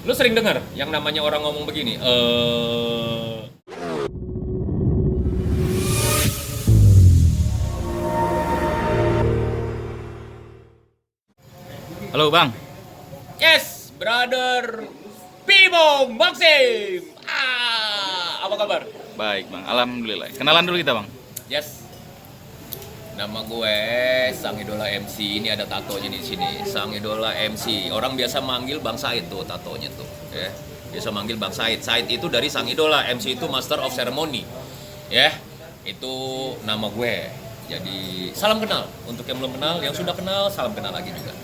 Lu sering dengar yang namanya orang ngomong begini, Halo Bang, yes, brother Bimo Maxim. Apa kabar? baik Bang, Alhamdulillah. Kenalan dulu kita Bang. Yes, nama gue Sang Idola MC. Ini ada tatonya di sini. Sang Idola MC. Orang biasa manggil Bang Said tuh tatonya tuh. Ya, biasa manggil Bang Said. Said itu dari Sang Idola. MC itu Master of Ceremony. Ya, itu nama gue. Jadi salam kenal untuk yang belum kenal, yang sudah kenal salam kenal lagi juga.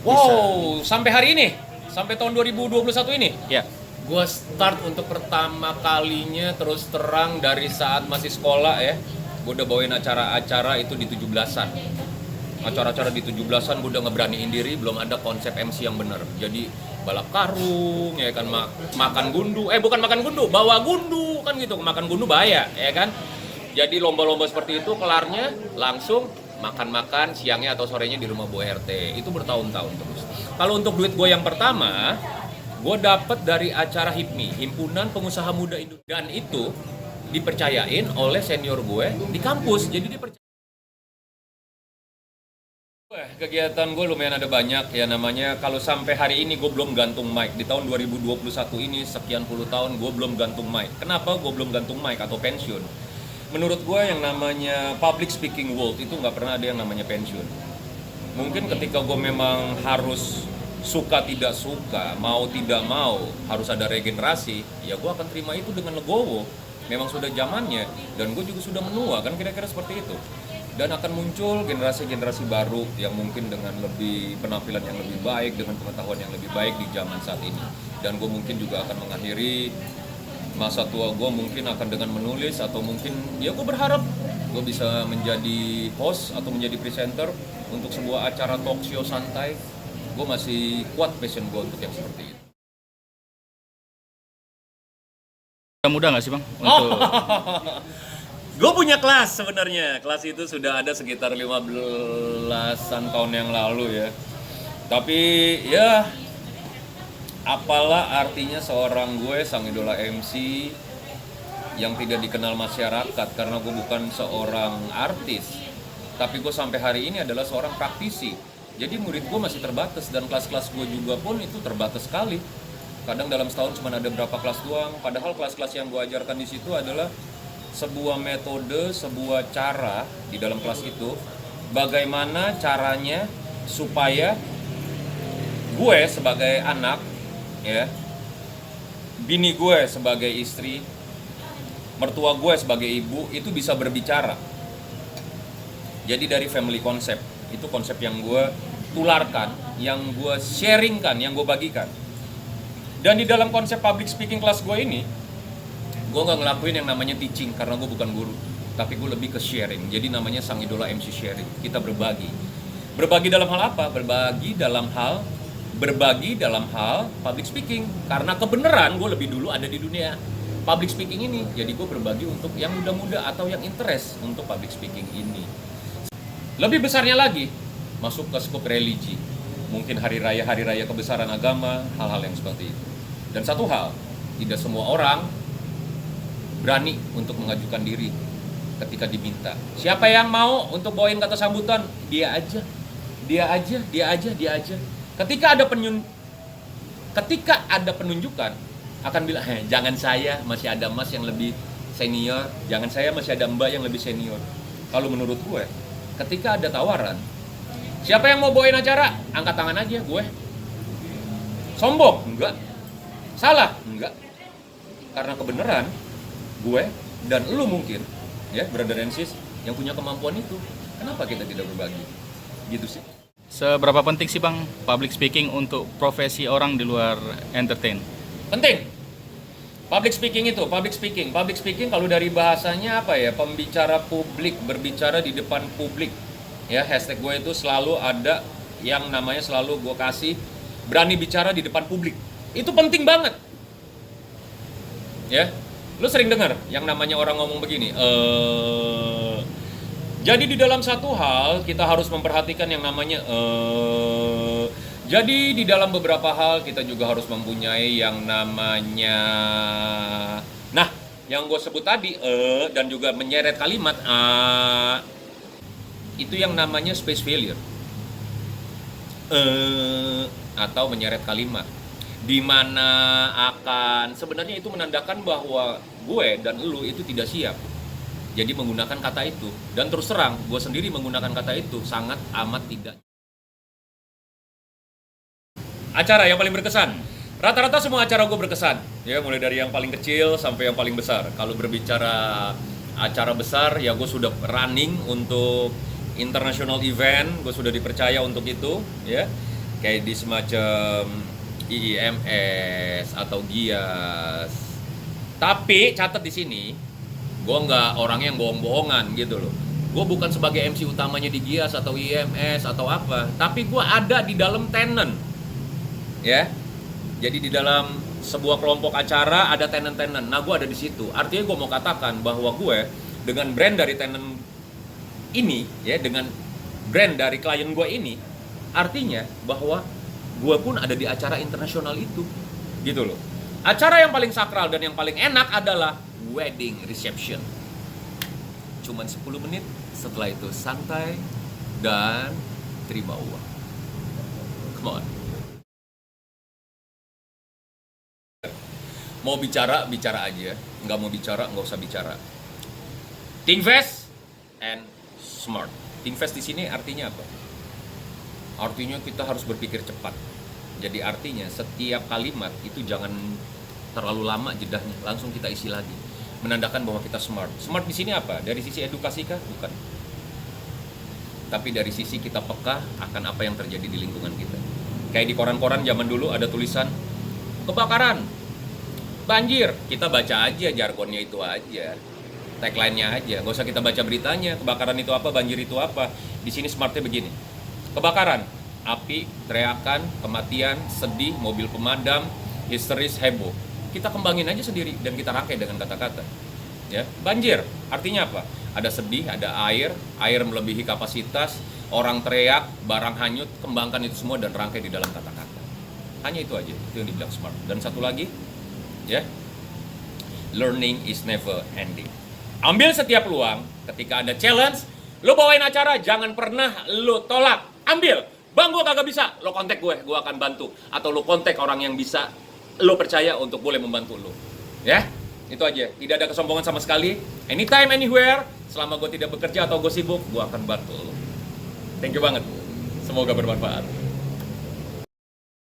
Wow, sampai hari ini, sampai tahun 2021 ini, Ya, gue start untuk pertama kalinya terus terang dari saat masih sekolah ya. Gue udah bawain acara-acara itu di 17-an. Acara-acara di 17-an gue udah ngeberaniin diri, belum ada konsep MC yang bener. Jadi balap karung, ya kan, makan gundu. Bukan makan gundu, bawa gundu kan gitu. Makan gundu bahaya, ya kan. Jadi lomba-lomba seperti itu kelarnya langsung makan-makan siangnya atau sorenya di rumah Bu RT. Itu bertahun-tahun terus. Kalau untuk duit gue yang pertama, gue dapet dari acara HIPMI, Himpunan Pengusaha Muda Indonesia. Dan itu dipercayain oleh senior gue di kampus. Jadi kegiatan gue lumayan ada banyak ya, namanya kalau sampai hari ini gue belum gantung mic. Di tahun 2021 ini sekian puluh tahun gue belum gantung mic. Kenapa gue belum gantung mic atau pensiun? Menurut gue yang namanya public speaking world itu nggak pernah ada yang namanya pensiun. Mungkin ketika gue memang harus suka tidak suka, mau tidak mau, harus ada regenerasi, ya gue akan terima itu dengan legowo. Memang sudah zamannya, dan gue juga sudah menua, kan kira-kira seperti itu. Dan akan muncul generasi-generasi baru yang mungkin dengan lebih penampilan yang lebih baik, dengan pengetahuan yang lebih baik di zaman saat ini. Dan gue mungkin juga akan mengakhiri masa tua gue mungkin akan dengan menulis, atau mungkin ya gue berharap gue bisa menjadi host atau menjadi presenter untuk sebuah acara talk show santai. Gue masih kuat passion gue untuk yang seperti itu. mudah nggak sih Bang? Untuk Gue punya kelas sebenarnya. Kelas itu sudah ada sekitar 15-an tahun yang lalu ya. Tapi ya apalah artinya seorang gue sang idola MC yang tidak dikenal masyarakat, karena gue bukan seorang artis. Tapi gue sampai hari ini adalah seorang praktisi. Jadi murid gue masih terbatas, dan kelas-kelas gue juga pun itu terbatas sekali. Kadang dalam setahun cuma ada berapa kelas doang. Padahal kelas-kelas yang gue ajarkan di situ adalah sebuah metode, sebuah cara di dalam kelas itu, bagaimana caranya supaya gue sebagai anak, ya, bini gue sebagai istri, mertua gue sebagai ibu, itu bisa berbicara. Jadi dari family concept, itu konsep yang gue tularkan, yang gue sharingkan, yang gue bagikan. Dan di dalam konsep public speaking kelas gue ini, gue nggak ngelakuin yang namanya teaching karena gue bukan guru, tapi gue lebih ke sharing. Jadi namanya Sang Idola MC Sharing. Kita berbagi. Berbagi dalam hal apa? Berbagi dalam hal public speaking. Karena kebenaran gue lebih dulu ada di dunia public speaking ini. Jadi gue berbagi untuk yang muda-muda atau yang interest untuk public speaking ini. Lebih besarnya lagi, masuk ke skop religi. Mungkin hari raya kebesaran agama, hal-hal yang seperti itu. Dan satu hal, tidak semua orang berani untuk mengajukan diri ketika diminta. Siapa yang mau untuk bawain kata sambutan? Dia aja. Ketika ada penunjukan, akan bilang, jangan saya, masih ada mas yang lebih senior. Jangan saya, masih ada mbak yang lebih senior. Kalau menurut gue, ketika ada tawaran, siapa yang mau bawain acara? Angkat tangan aja, gue. Sombong? Enggak. Salah? Enggak. Karena kebenaran, gue dan lu mungkin, ya, brother and sis, yang punya kemampuan itu. Kenapa kita tidak berbagi? Gitu sih. seberapa penting sih Bang public speaking untuk profesi orang di luar entertain? Penting. Public speaking kalau dari bahasanya apa ya? Pembicara publik, berbicara di depan publik. Ya, hashtag gue itu selalu ada yang namanya, selalu gue kasih, berani bicara di depan publik. Itu penting banget. Ya. Lu sering dengar yang namanya orang ngomong begini, Jadi di dalam satu hal kita harus memperhatikan yang namanya jadi di dalam beberapa hal kita juga harus mempunyai yang namanya, nah, yang gue sebut tadi dan juga menyeret kalimat itu yang namanya space failure atau menyeret kalimat, di mana akan sebenarnya itu menandakan bahwa gue dan lu itu tidak siap. Jadi menggunakan kata itu, dan terus terang gue sendiri menggunakan kata itu sangat amat tidak. Acara yang paling berkesan, rata-rata semua acara gue berkesan, ya, mulai dari yang paling kecil sampai yang paling besar. Kalau berbicara acara besar, ya gue sudah running untuk international event, gue sudah dipercaya untuk itu, ya, kayak di semacam IIMS atau GIAS. Tapi catat di sini, gue nggak orang yang bohong-bohongan gitu loh. Gue bukan sebagai MC utamanya di GIAS atau IIMS atau apa, tapi gue ada di dalam tenant, ya. Jadi di dalam sebuah kelompok acara ada tenant-tenant. Nah, gue ada di situ. Artinya gue mau katakan bahwa gue dengan brand dari tenant ini, ya, dengan brand dari klien gue ini, artinya bahwa gue pun ada di acara internasional itu, gitu loh. Acara yang paling sakral dan yang paling enak adalah wedding reception. Cuman 10 menit, setelah itu santai dan terima uang. Come on. Mau bicara, bicara aja. Nggak mau bicara, nggak usah bicara. Think fast and smart. Think fast di sini artinya apa? Artinya kita harus berpikir cepat. Jadi artinya setiap kalimat itu jangan terlalu lama jedahnya, langsung kita isi lagi. Menandakan bahwa kita smart. Smart di sini apa? Dari sisi edukasi kah? Bukan. Tapi dari sisi kita peka akan apa yang terjadi di lingkungan kita. Kayak di koran-koran zaman dulu ada tulisan kebakaran, banjir. Kita baca aja jargonnya itu aja, tagline-nya aja. Gak usah kita baca beritanya. Kebakaran itu apa? Banjir itu apa? Di sini smartnya begini. Kebakaran, api, teriakan, kematian, sedih, mobil pemadam, histeris, heboh. Kita kembangin aja sendiri dan kita rangkai dengan kata-kata. Ya, banjir artinya apa? Ada sedih, ada air melebihi kapasitas, orang teriak, barang hanyut, kembangkan itu semua dan rangkai di dalam kata-kata. Hanya itu aja, itu yang dibilang smart. Dan satu lagi, ya, learning is never ending. Ambil setiap peluang, ketika ada challenge, lo bawain acara, jangan pernah lo tolak. Ambil, bang gue kagak bisa, lo kontak gue akan bantu. Atau lo kontak orang yang bisa lo percaya untuk boleh membantu lo. Ya, itu aja. Tidak ada kesombongan sama sekali. Anytime, anywhere. Selama gue tidak bekerja atau gue sibuk, gue akan bantu lo. Thank you banget. Semoga bermanfaat.